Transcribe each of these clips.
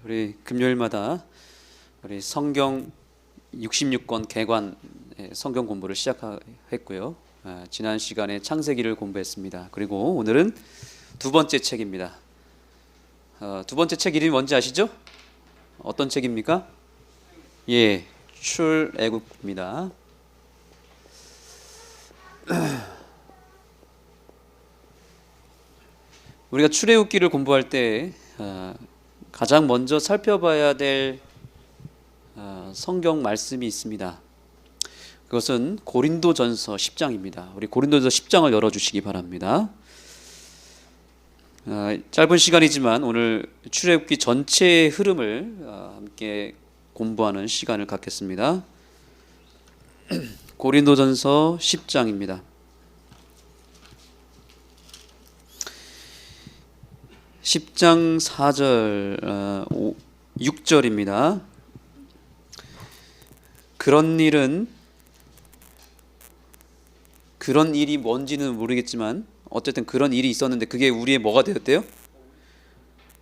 우리 금요일마다 우리 성경 66권 개관 성경 공부를 시작했고요. 지난 시간에 창세기를 공부했습니다. 그리고 오늘은 두 번째 책입니다. 두 번째 책 이름이 뭔지 아시죠? 어떤 책입니까? 예, 출애굽입니다. 우리가 출애굽기를 공부할 때 가장 먼저 살펴봐야 될 성경 말씀이 있습니다. 그것은 고린도전서 10장입니다. 우리 고린도전서 10장을 열어주시기 바랍니다. 짧은 시간이지만 오늘 출애굽기 전체의 흐름을 함께 공부하는 시간을 갖겠습니다. 고린도전서 10장입니다. 10장 4절 6절입니다. 그런 일이 뭔지는 모르겠지만 어쨌든 그런 일이 있었는데 그게 우리의 뭐가 되었대요?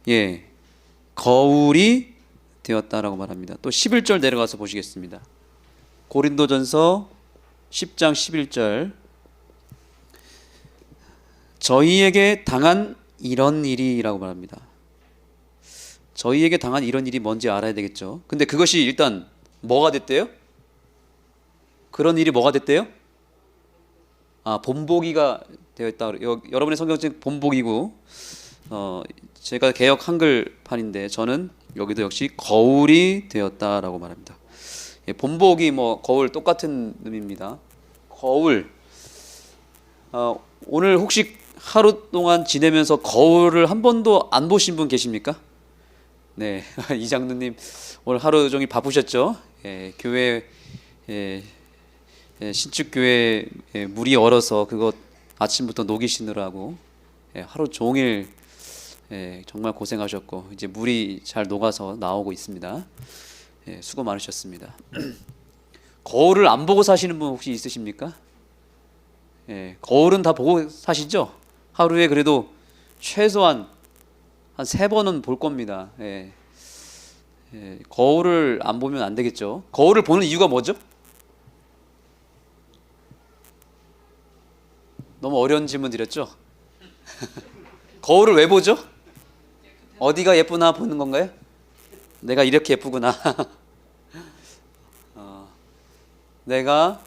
예, 거울이 되었다라고 말합니다. 또 11절 내려가서 보시겠습니다. 고린도전서 10장 11절 저희에게 당한 이런 일이라고 말합니다. 저희에게 당한 이런 일이 뭔지 알아야 되겠죠. 근데 그것이 일단 뭐가 됐대요? 그런 일이 뭐가 됐대요? 본보기가 되었다. 여러분의 성경책 본보기고 제가 개역 한글판인데 저는 여기도 역시 거울이 되었다라고 말합니다. 본보기 거울 똑같은 의미입니다. 거울. 오늘 혹시 하루 동안 지내면서 거울을 한 번도 안 보신 분 계십니까? 네, 이장로님 오늘 하루 종일 바쁘셨죠? 교회 신축교회 물이 얼어서 그거 아침부터 녹이시느라고 하루 종일 정말 고생하셨고 이제 물이 잘 녹아서 나오고 있습니다. 수고 많으셨습니다. 거울을 안 보고 사시는 분 혹시 있으십니까? 거울은 다 보고 사시죠? 하루에 그래도 최소한 한 3번은 볼 겁니다. 거울을 안 보면 안 되겠죠. 거울을 보는 이유가 뭐죠? 너무 어려운 질문 드렸죠? 거울을 왜 보죠? 어디가 예쁘나 보는 건가요? 내가 이렇게 예쁘구나. 내가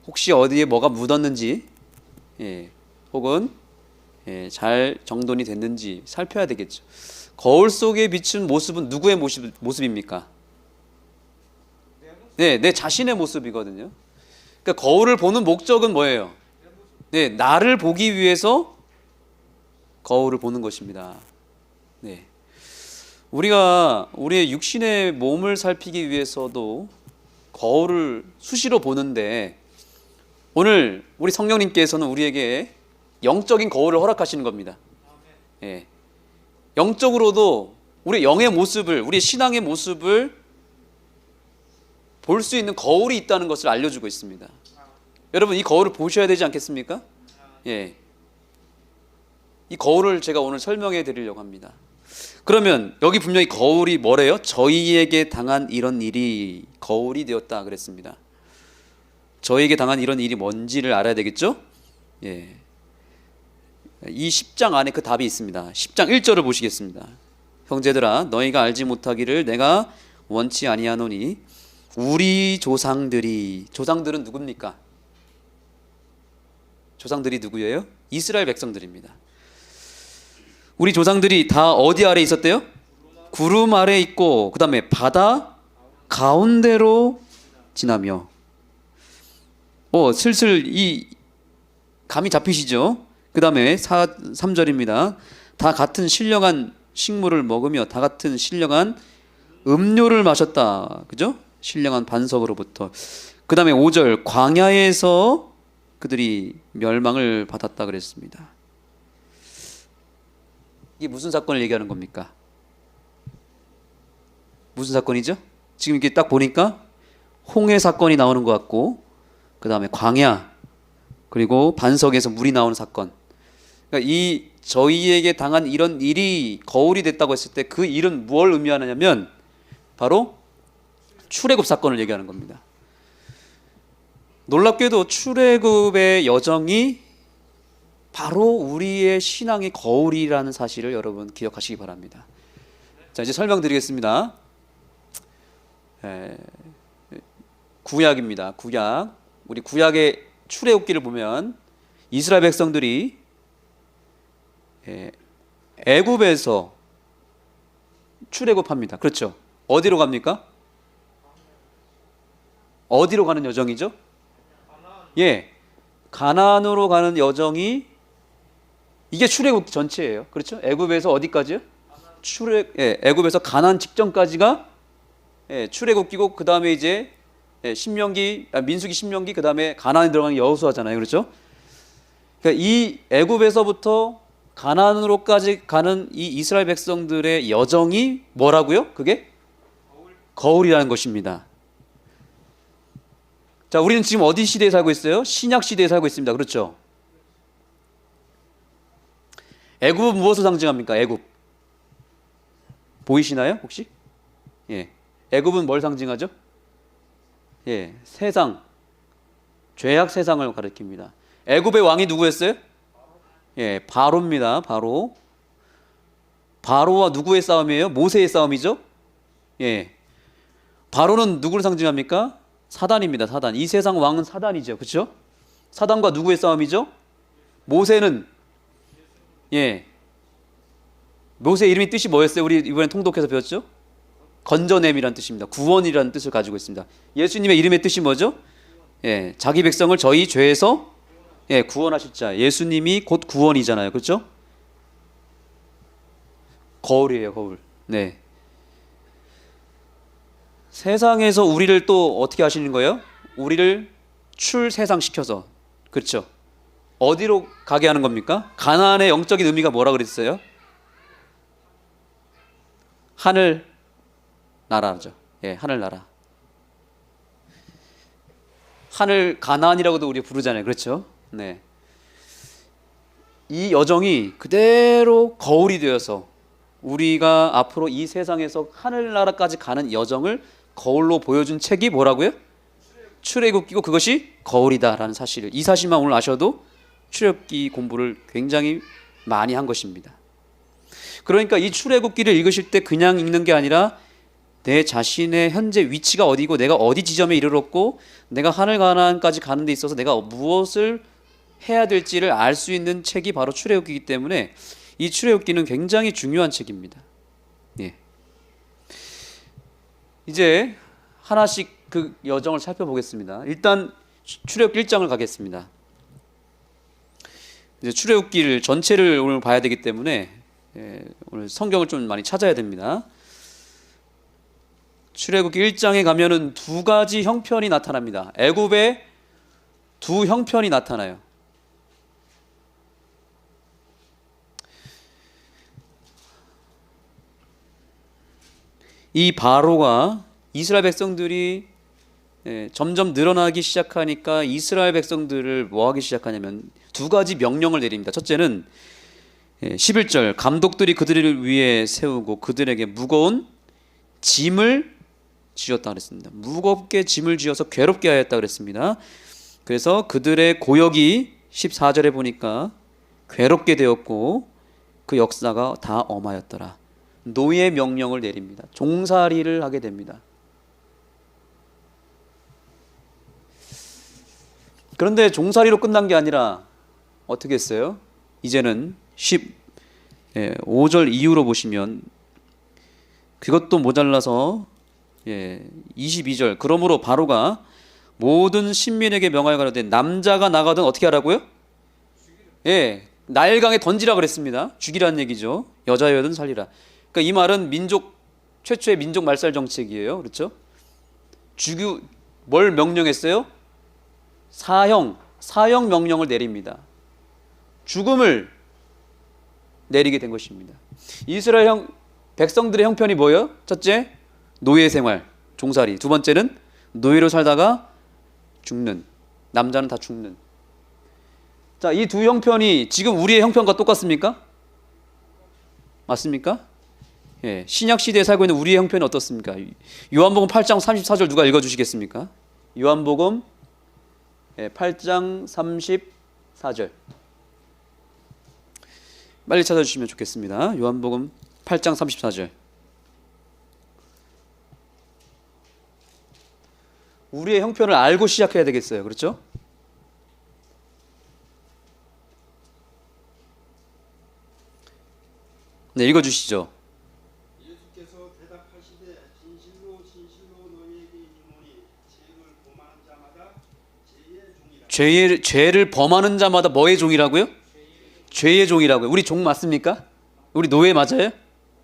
혹시 어디에 뭐가 묻었는지 혹은 잘 정돈이 됐는지 살펴야 되겠죠. 거울 속에 비춘 모습은 누구의 모습입니까? 내 자신의 모습이거든요. 그러니까 거울을 보는 목적은 뭐예요? 나를 보기 위해서 거울을 보는 것입니다. 우리가 우리의 육신의 몸을 살피기 위해서도 거울을 수시로 보는데 오늘 우리 성령님께서는 우리에게 영적인 거울을 허락하시는 겁니다. 영적으로도 우리 영의 모습을, 우리 신앙의 모습을 볼 수 있는 거울이 있다는 것을 알려주고 있습니다. 여러분 이 거울을 보셔야 되지 않겠습니까? 이 거울을 제가 오늘 설명해 드리려고 합니다. 그러면 여기 분명히 거울이 뭐래요? 저희에게 당한 이런 일이 거울이 되었다 그랬습니다. 저희에게 당한 이런 일이 뭔지를 알아야 되겠죠? 이 10장 안에 그 답이 있습니다. 10장 1절을 보시겠습니다. 형제들아 너희가 알지 못하기를 내가 원치 아니하노니 우리 조상들은 누굽니까? 조상들이 누구예요? 이스라엘 백성들입니다. 우리 조상들이 다 어디 아래 있었대요? 구름 아래 있고 그 다음에 바다 가운데로 지나며 슬슬 이 감이 잡히시죠? 그 다음에 3절입니다. 다 같은 신령한 식물을 먹으며 다 같은 신령한 음료를 마셨다. 그죠? 신령한 반석으로부터. 그 다음에 5절 광야에서 그들이 멸망을 받았다 그랬습니다. 이게 무슨 사건을 얘기하는 겁니까? 무슨 사건이죠? 지금 이렇게 딱 보니까 홍해 사건이 나오는 것 같고 그 다음에 광야 그리고 반석에서 물이 나오는 사건 그러니까 이 저희에게 당한 이런 일이 거울이 됐다고 했을 때 그 일은 뭘 의미하느냐면 바로 출애굽 사건을 얘기하는 겁니다. 놀랍게도 출애굽의 여정이 바로 우리의 신앙의 거울이라는 사실을 여러분 기억하시기 바랍니다. 자, 이제 설명드리겠습니다. 구약입니다. 구약. 우리 구약의 출애굽기를 보면 이스라엘 백성들이 애굽에서 출애굽합니다. 그렇죠? 어디로 갑니까? 어디로 가는 여정이죠? 예, 가나안으로 가는 여정이 이게 출애굽 전체예요. 그렇죠? 애굽에서 어디까지요? 애굽에서 가나안 직전까지가 출애굽기고 그 다음에 이제 민수기, 신명기, 그 다음에 가나안에 들어가는 여호수아잖아요. 그렇죠? 그러니까 이 애굽에서부터 가나안으로까지 가는 이 이스라엘 백성들의 여정이 뭐라고요? 그게 거울이라는 것입니다. 자, 우리는 지금 어디 시대에 살고 있어요? 신약 시대에 살고 있습니다. 그렇죠? 애굽은 무엇을 상징합니까? 애굽 보이시나요? 혹시? 예, 애굽은 뭘 상징하죠? 예, 세상, 죄악 세상을 가리킵니다. 애굽의 왕이 누구였어요? 예, 바로입니다. 바로와 누구의 싸움이에요? 모세의 싸움이죠. 예, 바로는 누구를 상징합니까? 사단입니다. 사단. 이 세상 왕은 사단이죠. 그렇죠? 사단과 누구의 싸움이죠? 모세는 모세 이름이 뜻이 뭐였어요? 우리 이번에 통독해서 배웠죠? 건져냄이라는 뜻입니다. 구원이라는 뜻을 가지고 있습니다. 예수님의 이름의 뜻이 뭐죠? 자기 백성을 저희 죄에서 구원하실 자. 예수님이 곧 구원이잖아요. 그렇죠? 거울이에요, 거울. 네. 세상에서 우리를 또 어떻게 하시는 거예요? 우리를 출세상시켜서. 그렇죠? 어디로 가게 하는 겁니까? 가나안의 영적인 의미가 뭐라 그랬어요? 하늘 나라죠. 예, 하늘 나라. 하늘 가나안이라고도 우리 부르잖아요. 그렇죠? 네. 이 여정이 그대로 거울이 되어서 우리가 앞으로 이 세상에서 하늘나라까지 가는 여정을 거울로 보여준 책이 뭐라고요? 출애굽기고 그것이 거울이다라는 사실을, 이 사실만 오늘 아셔도 출애굽기 공부를 굉장히 많이 한 것입니다. 그러니까 이 출애굽기를 읽으실 때 그냥 읽는 게 아니라 내 자신의 현재 위치가 어디고 내가 어디 지점에 이르렀고 내가 하늘 가나안까지 가는 데 있어서 내가 무엇을 해야 될지를 알 수 있는 책이 바로 출애굽기이기 때문에 이 출애굽기는 굉장히 중요한 책입니다. 예. 이제 하나씩 그 여정을 살펴보겠습니다. 일단 출애굽기 1장을 가겠습니다. 이제 출애굽기를 전체를 오늘 봐야 되기 때문에 오늘 성경을 좀 많이 찾아야 됩니다. 출애굽기 1장에 가면은 두 가지 형편이 나타납니다. 애굽의 두 형편이 나타나요. 이 바로가 이스라엘 백성들이 점점 늘어나기 시작하니까 이스라엘 백성들을 뭐 하기 시작하냐면 두 가지 명령을 내립니다. 첫째는 11절 감독들이 그들을 위해 세우고 그들에게 무거운 짐을 지었다 그랬습니다. 무겁게 짐을 지어서 괴롭게 하였다 그랬습니다. 그래서 그들의 고역이 14절에 보니까 괴롭게 되었고 그 역사가 다 엄하였더라. 노예 명령을 내립니다. 종살이를 하게 됩니다. 그런데 종살이로 끝난 게 아니라 어떻게 했어요? 이제는 15절 이후로 보시면 그것도 모자라서 22절 그러므로 바로가 모든 신민에게 명하여 가로되 남자가 나가든 어떻게 하라고요? 나일강에 던지라 그랬습니다. 죽이라는 얘기죠. 여자여든 살리라. 그러니까 이 말은 최초의 민족 말살 정책이에요. 그렇죠? 뭘 명령했어요? 사형 명령을 내립니다. 죽음을 내리게 된 것입니다. 이스라엘 백성들의 형편이 뭐예요? 첫째, 노예 생활, 종살이. 두 번째는 노예로 살다가 죽는, 남자는 다 죽는. 자, 이 두 형편이 지금 우리의 형편과 똑같습니까? 맞습니까? 예, 신약 시대에 살고 있는 우리의 형편이 어떻습니까? 요한복음 8장 34절 누가 읽어주시겠습니까? 요한복음 8장 34절 빨리 찾아주시면 좋겠습니다. 요한복음 8장 34절. 우리의 형편을 알고 시작해야 되겠어요. 그렇죠? 네, 읽어주시죠. 예수께서 대답하시되 진실로 진실로 너희에게 이르노니 죄를 범하는 자마다 죄의 종이라. 죄를 범하는 자마다 뭐의 종이라고요? 죄의 종이라고요. 우리 종 맞습니까? 우리 노예 맞아요?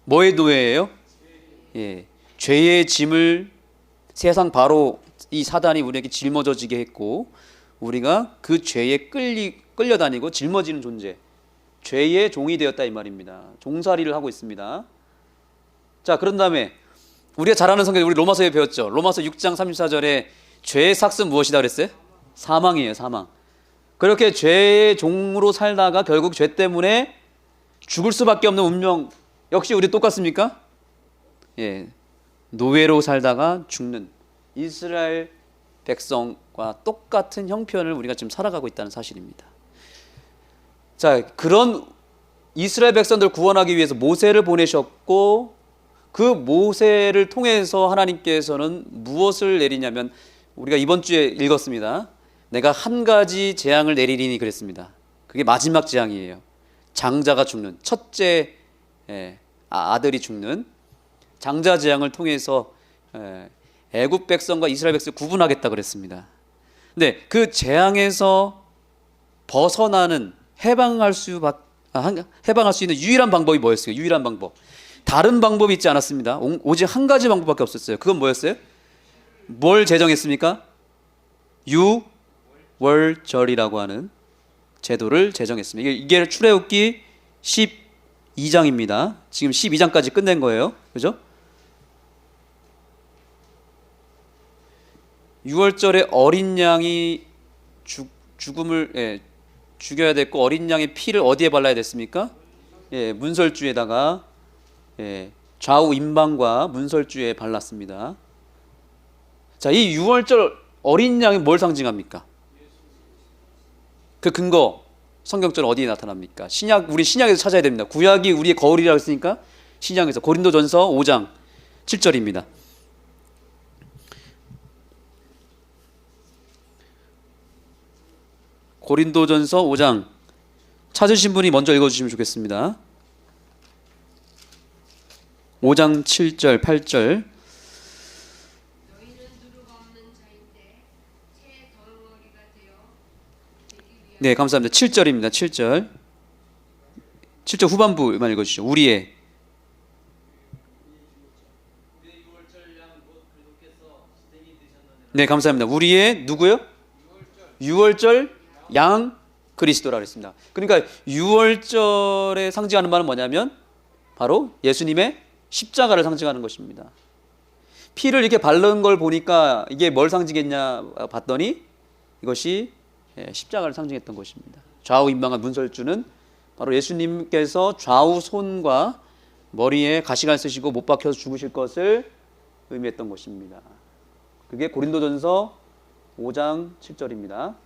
뭐의 노예예요? 예, 죄의 짐을 세상 바로 이 사단이 우리에게 짊어져지게 했고 우리가 그 죄에 끌려다니고 짊어지는 존재, 죄의 종이 되었다 이 말입니다. 종살이를 하고 있습니다. 자, 그런 다음에 우리가 잘 아는 성경, 우리 로마서에 배웠죠. 로마서 6장 34절에 죄의 삭은 무엇이다 그랬어요? 사망이에요. 사망. 그렇게 죄의 종으로 살다가 결국 죄 때문에 죽을 수밖에 없는 운명, 역시 우리 똑같습니까? 예, 노예로 살다가 죽는 이스라엘 백성과 똑같은 형편을 우리가 지금 살아가고 있다는 사실입니다. 자, 그런 이스라엘 백성들 구원하기 위해서 모세를 보내셨고 그 모세를 통해서 하나님께서는 무엇을 내리냐면 우리가 이번 주에 읽었습니다. 내가 한 가지 재앙을 내리리니 그랬습니다. 그게 마지막 재앙이에요. 장자가 죽는, 첫째 아들이 죽는 장자 재앙을 통해서 애굽 백성과 이스라엘 백성을 구분하겠다 그랬습니다. 근데 그 재앙에서 벗어나는 해방할 수 있는 유일한 방법이 뭐였어요? 유일한 방법. 다른 방법이 있지 않았습니다. 오직 한 가지 방법밖에 없었어요. 그건 뭐였어요? 뭘 제정했습니까? 유월절이라고 하는 제도를 제정했습니다. 이게 출애굽기 12장입니다. 지금 12장까지 끝낸 거예요. 그죠? 6월절에 어린 양이 죽여야 됐고 어린 양의 피를 어디에 발라야 됐습니까? 문설주에다가 좌우 임방과 문설주에 발랐습니다. 자, 이 6월절 어린 양이 뭘 상징합니까? 그 근거 성경절 어디에 나타납니까? 우리 신약에서 찾아야 됩니다. 구약이 우리의 거울이라고 했으니까 신약에서 고린도전서 5장 7절입니다. 고린도전서 5장 찾으신 분이 먼저 읽어주시면 좋겠습니다. 5장 7절 8절. 너희는 누루가 없는 자인데 채 덩어리가 되어 되기 위하여. 네, 감사합니다. 7절입니다. 7절. 7절 후반부만 읽어주시죠. 우리의 네, 감사합니다. 우리의 누구요? 6월절 양 그리스도라 그랬습니다. 그러니까 6월절에 상징하는 말은 뭐냐면 바로 예수님의 십자가를 상징하는 것입니다. 피를 이렇게 바른 걸 보니까 이게 뭘 상징했냐 봤더니 이것이 십자가를 상징했던 것입니다. 좌우 임방한 문설주는 바로 예수님께서 좌우 손과 머리에 가시관 쓰시고 못 박혀서 죽으실 것을 의미했던 것입니다. 그게 고린도전서 5장 7절입니다.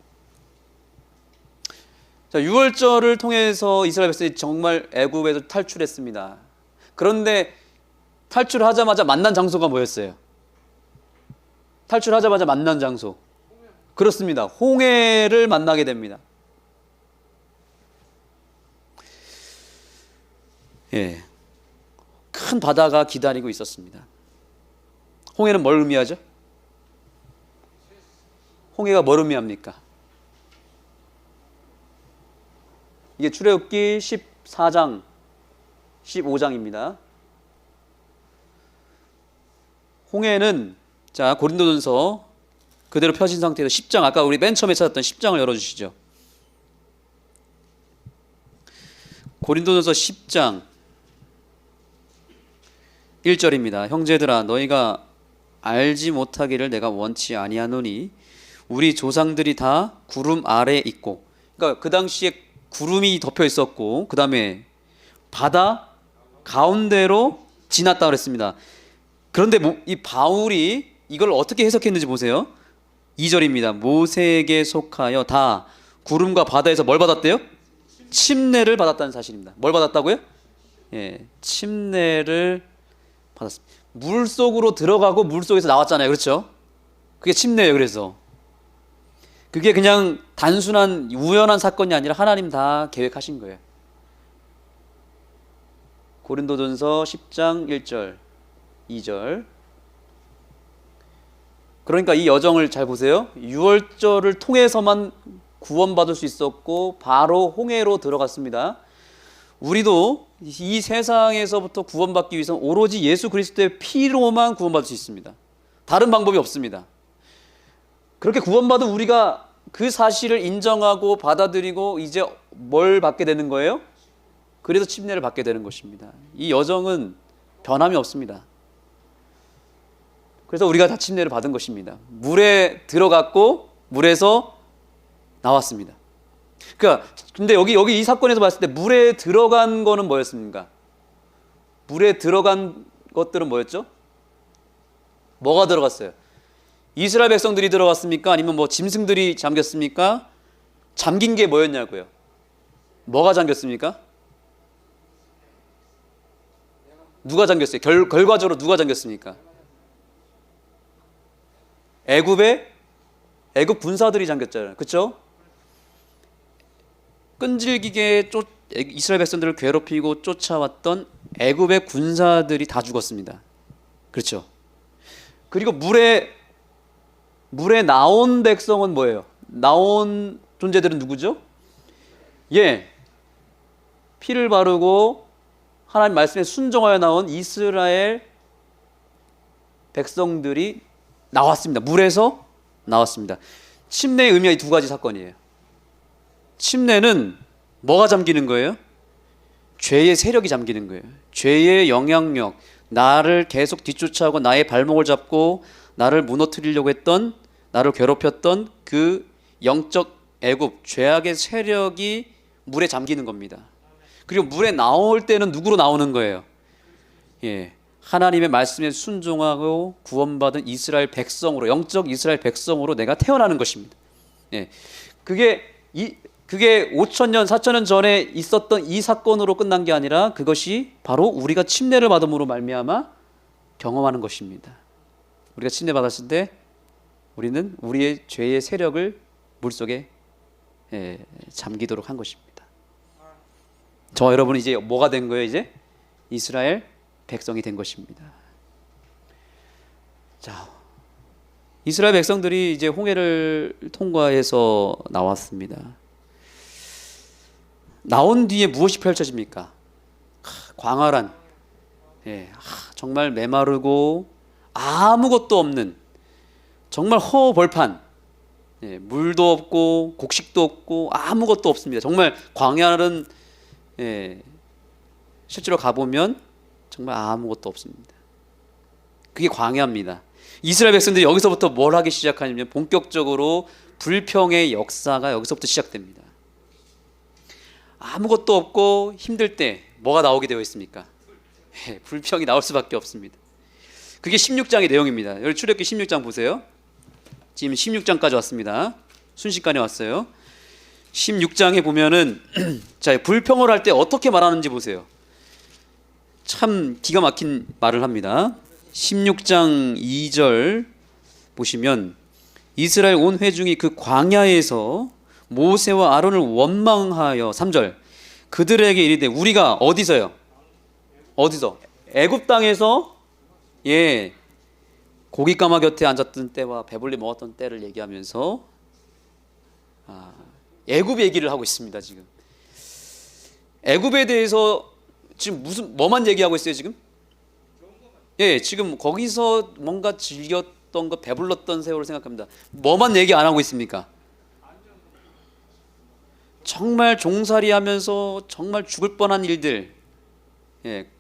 자, 6월절을 통해서 이스라엘 백성이 정말 애굽에서 탈출했습니다. 그런데 탈출하자마자 만난 장소가 뭐였어요? 탈출하자마자 만난 장소. 그렇습니다. 홍해를 만나게 됩니다. 예, 큰 바다가 기다리고 있었습니다. 홍해는 뭘 의미하죠? 홍해가 뭘 의미합니까? 이게 출애굽기 14장, 15장입니다. 홍해는 자 고린도전서 그대로 펴진 상태에서 10장, 아까 우리 맨 처음에 찾았던 10장을 열어주시죠. 고린도전서 10장 1절입니다. 형제들아 너희가 알지 못하기를 내가 원치 아니하노니 우리 조상들이 다 구름 아래에 있고 그러니까 그 당시에 구름이 덮여 있었고 그 다음에 바다 가운데로 지났다 그랬습니다. 그런데 이 바울이 이걸 어떻게 해석했는지 보세요. 2절입니다. 모세에게 속하여 다 구름과 바다에서 뭘 받았대요? 침례를 받았다는 사실입니다. 뭘 받았다고요? 예, 침례를 받았습니다. 물 속으로 들어가고 물 속에서 나왔잖아요. 그렇죠? 그게 침례예요. 그래서 그게 그냥 단순한 우연한 사건이 아니라 하나님 다 계획하신 거예요. 고린도전서 10장 1절 2절. 그러니까 이 여정을 잘 보세요. 유월절을 통해서만 구원받을 수 있었고 바로 홍해로 들어갔습니다. 우리도 이 세상에서부터 구원받기 위해서는 오로지 예수 그리스도의 피로만 구원받을 수 있습니다. 다른 방법이 없습니다. 그렇게 구원받은 우리가 그 사실을 인정하고 받아들이고 이제 뭘 받게 되는 거예요? 그래서 침례를 받게 되는 것입니다. 이 여정은 변함이 없습니다. 그래서 우리가 다 침례를 받은 것입니다. 물에 들어갔고 물에서 나왔습니다. 그러니까 근데 여기 이 사건에서 봤을 때 물에 들어간 거는 뭐였습니까? 물에 들어간 것들은 뭐였죠? 뭐가 들어갔어요? 이스라엘 백성들이 들어갔습니까? 아니면 뭐 짐승들이 잠겼습니까? 잠긴 게 뭐였냐고요? 뭐가 잠겼습니까? 누가 잠겼어요? 결과적으로 누가 잠겼습니까? 애굽 군사들이 잠겼잖아요. 그렇죠? 끈질기게 이스라엘 백성들을 괴롭히고 쫓아왔던 애굽의 군사들이 다 죽었습니다. 그렇죠? 그리고 물에 나온 백성은 뭐예요? 나온 존재들은 누구죠? 예, 피를 바르고 하나님 말씀에 순종하여 나온 이스라엘 백성들이 나왔습니다. 물에서 나왔습니다. 침례의 의미가 이 두 가지 사건이에요. 침례는 뭐가 잠기는 거예요? 죄의 세력이 잠기는 거예요. 죄의 영향력, 나를 계속 뒤쫓아오고 나의 발목을 잡고 나를 무너뜨리려고 했던, 나를 괴롭혔던 그 영적 애굽, 죄악의 세력이 물에 잠기는 겁니다. 그리고 물에 나올 때는 누구로 나오는 거예요? 예, 하나님의 말씀에 순종하고 구원받은 이스라엘 백성으로, 영적 이스라엘 백성으로 내가 태어나는 것입니다. 예, 그게 5,000년, 4,000년 전에 있었던 이 사건으로 끝난 게 아니라 그것이 바로 우리가 침례를 받음으로 말미암아 경험하는 것입니다. 우리가 침례 받았을 때 우리는 우리의 죄의 세력을 물속에 잠기도록 한 것입니다. 저와 여러분은 이제 뭐가 된 거예요? 이제 이스라엘 백성이 된 것입니다. 자, 이스라엘 백성들이 이제 홍해를 통과해서 나왔습니다. 나온 뒤에 무엇이 펼쳐집니까? 광활한, 정말 메마르고 아무것도 없는 정말 허벌판, 물도 없고 곡식도 없고 아무것도 없습니다. 정말 광야는 실제로 가보면 정말 아무것도 없습니다. 그게 광야입니다. 이스라엘 백성들이 여기서부터 뭘 하기 시작하냐면 본격적으로 불평의 역사가 여기서부터 시작됩니다. 아무것도 없고 힘들 때 뭐가 나오게 되어 있습니까? 불평이 나올 수밖에 없습니다. 그게 16장의 내용입니다. 여기 출애굽기 16장 보세요. 지금 16장까지 왔습니다. 순식간에 왔어요. 16장에 보면은 자, 불평을 할 때 어떻게 말하는지 보세요. 참 기가 막힌 말을 합니다. 16장 2절 보시면 이스라엘 온 회중이 그 광야에서 모세와 아론을 원망하여 3절 그들에게 이르되 우리가 어디서요? 어디서? 애굽 땅에서 고깃가마 곁에 앉았던 때와 배불리 먹었던 때를 얘기하면서 애굽 얘기를 하고 있습니다. 지금 애굽에 대해서 지금 뭐만 얘기하고 있어요 지금? 지금 거기서 뭔가 즐겼던 거 배불렀던 세월을 생각합니다. 뭐만 얘기 안 하고 있습니까? 정말 종살이하면서 정말 죽을 뻔한 일들,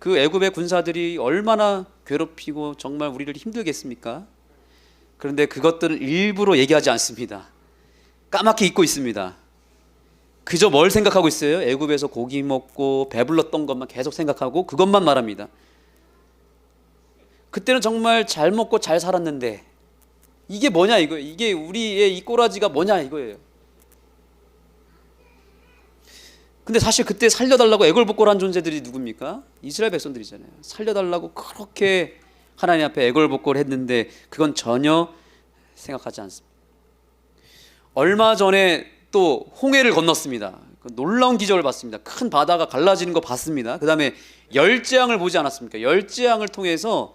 그 애굽의 군사들이 얼마나 괴롭히고 정말 우리를 힘들게 했습니까? 그런데 그것들은 일부러 얘기하지 않습니다. 까맣게 잊고 있습니다. 그저 뭘 생각하고 있어요? 애굽에서 고기 먹고 배불렀던 것만 계속 생각하고 그것만 말합니다. 그때는 정말 잘 먹고 잘 살았는데 이게 뭐냐 이거예요. 이게 우리의 이 꼬라지가 뭐냐 이거예요. 근데 사실 그때 살려달라고 애걸복걸한 존재들이 누굽니까? 이스라엘 백성들이잖아요. 살려달라고 그렇게 하나님 앞에 애걸복걸 했는데 그건 전혀 생각하지 않습니다. 얼마 전에 또 홍해를 건넜습니다. 놀라운 기적을 봤습니다. 큰 바다가 갈라지는 거 봤습니다. 그 다음에 열재앙을 보지 않았습니까? 열재앙을 통해서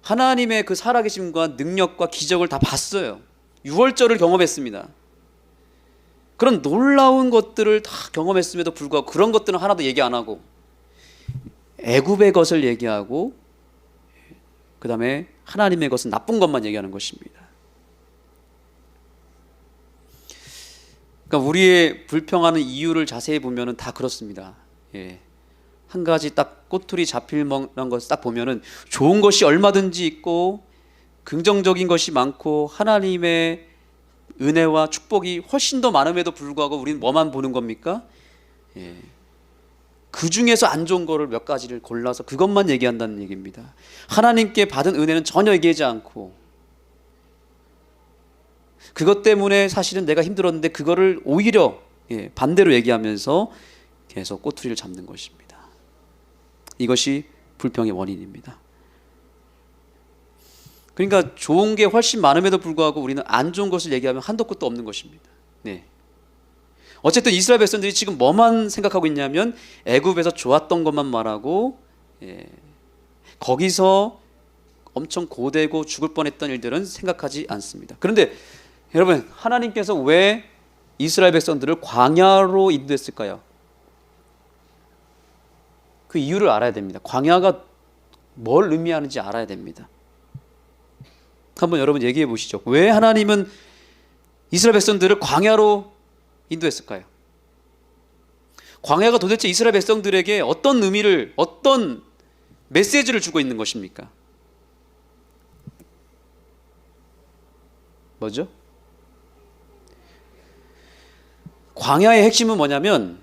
하나님의 그 살아계심과 능력과 기적을 다 봤어요. 유월절을 경험했습니다. 그런 놀라운 것들을 다 경험했음에도 불구하고 그런 것들은 하나도 얘기 안 하고 애굽의 것을 얘기하고 그 다음에 하나님의 것은 나쁜 것만 얘기하는 것입니다. 그러니까 우리의 불평하는 이유를 자세히 보면은 다 그렇습니다. 예. 한 가지 딱 꼬투리 잡힐 만한 것을 딱 보면은 좋은 것이 얼마든지 있고 긍정적인 것이 많고 하나님의 은혜와 축복이 훨씬 더 많음에도 불구하고 우리는 뭐만 보는 겁니까? 예. 그 중에서 안 좋은 거를 몇 가지를 골라서 그것만 얘기한다는 얘기입니다. 하나님께 받은 은혜는 전혀 얘기하지 않고 그것 때문에 사실은 내가 힘들었는데 그거를 오히려 반대로 얘기하면서 계속 꼬투리를 잡는 것입니다. 이것이 불평의 원인입니다. 그러니까 좋은 게 훨씬 많음에도 불구하고 우리는 안 좋은 것을 얘기하면 한도 끝도 없는 것입니다. 네. 어쨌든 이스라엘 백성들이 지금 뭐만 생각하고 있냐면 애굽에서 좋았던 것만 말하고 거기서 엄청 고되고 죽을 뻔했던 일들은 생각하지 않습니다. 그런데 여러분, 하나님께서 왜 이스라엘 백성들을 광야로 인도했을까요? 그 이유를 알아야 됩니다. 광야가 뭘 의미하는지 알아야 됩니다. 한번 여러분 얘기해 보시죠. 왜 하나님은 이스라엘 백성들을 광야로 인도했을까요? 광야가 도대체 이스라엘 백성들에게 어떤 의미를, 어떤 메시지를 주고 있는 것입니까? 뭐죠? 광야의 핵심은 뭐냐면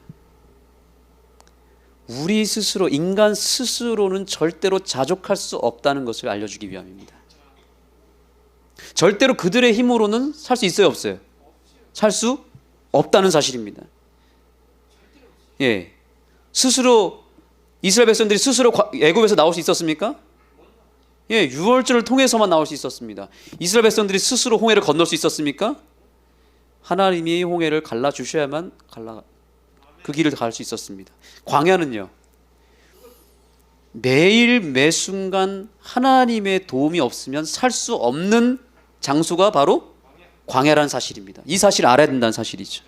우리 스스로, 인간 스스로는 절대로 자족할 수 없다는 것을 알려주기 위함입니다. 절대로 그들의 힘으로는 살 수 있어요, 없어요? 살 수 없다는 사실입니다. 예, 스스로 이스라엘 백성들이 스스로 애굽에서 나올 수 있었습니까? 예, 유월절을 통해서만 나올 수 있었습니다. 이스라엘 백성들이 스스로 홍해를 건널 수 있었습니까? 하나님이 홍해를 갈라 주셔야만 그 길을 갈 수 있었습니다. 광야는요, 매일 매순간 하나님의 도움이 없으면 살 수 없는 장소가 바로 광야라는 사실입니다. 이 사실을 알아야 된다는 사실이죠.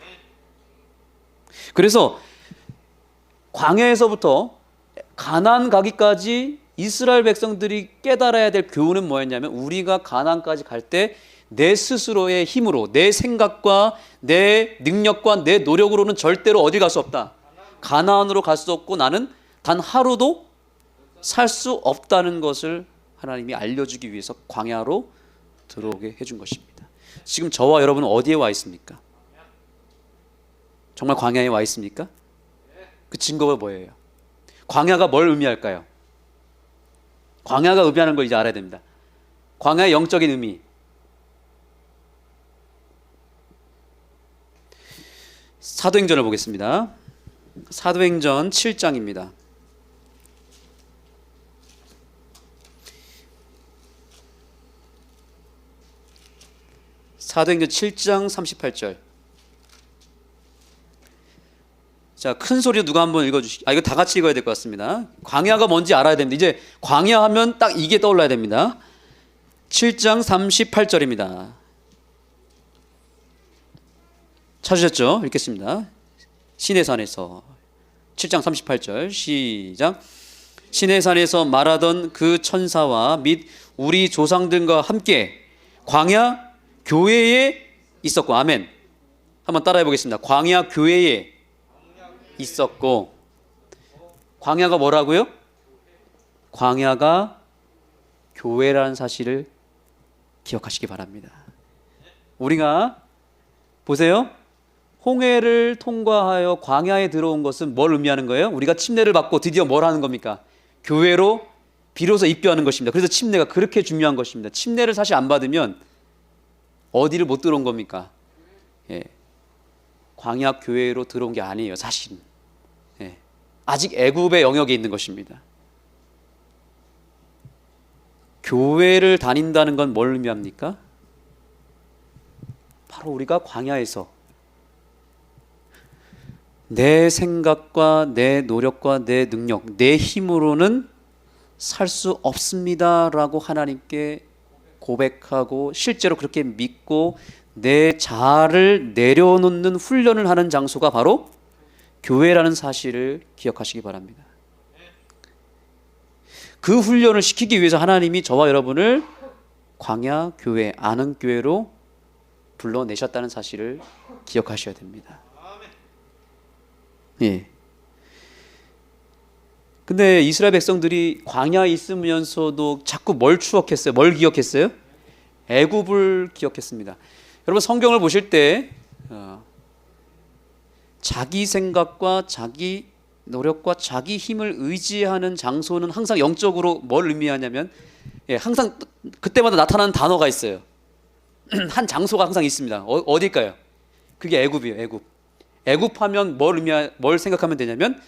그래서 광야에서부터 가나안 가기까지 이스라엘 백성들이 깨달아야 될 교훈은 뭐였냐면 우리가 가나안까지 갈 때 내 스스로의 힘으로, 내 생각과 내 능력과 내 노력으로는 절대로 어디 갈 수 없다. 가나안으로 갈 수 없고 나는 단 하루도 살 수 없다는 것을 하나님이 알려주기 위해서 광야로 들어오게 해준 것입니다. 지금 저와 여러분은 어디에 와 있습니까? 정말 광야에 와 있습니까? 그 증거가 뭐예요? 광야가 뭘 의미할까요? 광야가 의미하는 걸 이제 알아야 됩니다. 광야의 영적인 의미. 사도행전을 보겠습니다. 사도행전 7장입니다. 사도행전 7장 38절. 자, 큰 소리로 누가 한번 읽어주시죠. 이거 다 같이 읽어야 될 것 같습니다. 광야가 뭔지 알아야 됩니다. 이제 광야 하면 딱 이게 떠올라야 됩니다. 7장 38절입니다. 찾으셨죠? 읽겠습니다. 시내산에서 7장 38절 시작. 시내산에서 말하던 그 천사와 및 우리 조상들과 함께 광야 교회에 있었고. 아멘. 한번 따라해 보겠습니다. 광야 교회에 있었고. 광야가 뭐라고요? 광야가 교회라는 사실을 기억하시기 바랍니다. 우리가 보세요. 홍해를 통과하여 광야에 들어온 것은 뭘 의미하는 거예요? 우리가 침례를 받고 드디어 뭘 하는 겁니까? 교회로 비로소 입교하는 것입니다. 그래서 침례가 그렇게 중요한 것입니다. 침례를 사실 안 받으면 어디를 못 들어온 겁니까? 예. 광야 교회로 들어온 게 아니에요, 사실은. 예. 아직 애굽의 영역에 있는 것입니다. 교회를 다닌다는 건 뭘 의미합니까? 바로 우리가 광야에서 내 생각과 내 노력과 내 능력, 내 힘으로는 살 수 없습니다라고 하나님께 고백하고 실제로 그렇게 믿고 내 자아를 내려놓는 훈련을 하는 장소가 바로 교회라는 사실을 기억하시기 바랍니다. 그 훈련을 시키기 위해서 하나님이 저와 여러분을 광야 교회, 아는 교회로 불러내셨다는 사실을 기억하셔야 됩니다. 예. 근데 이스라엘 백성들이 광야에 있으면서도 자꾸 뭘 추억했어요? 뭘 기억했어요? 애굽을 기억했습니다. 여러분 성경을 보실 때 자기 생각과 자기 노력과 자기 힘을 의지하는 장소는 항상 영적으로 뭘 의미하냐면 항상 그때마다 나타나는 단어가 있어요. 한 장소가 항상 있습니다. 어딜까요? 그게 애굽이에요. 애굽. 애굽하면 뭘 생각하면 되냐면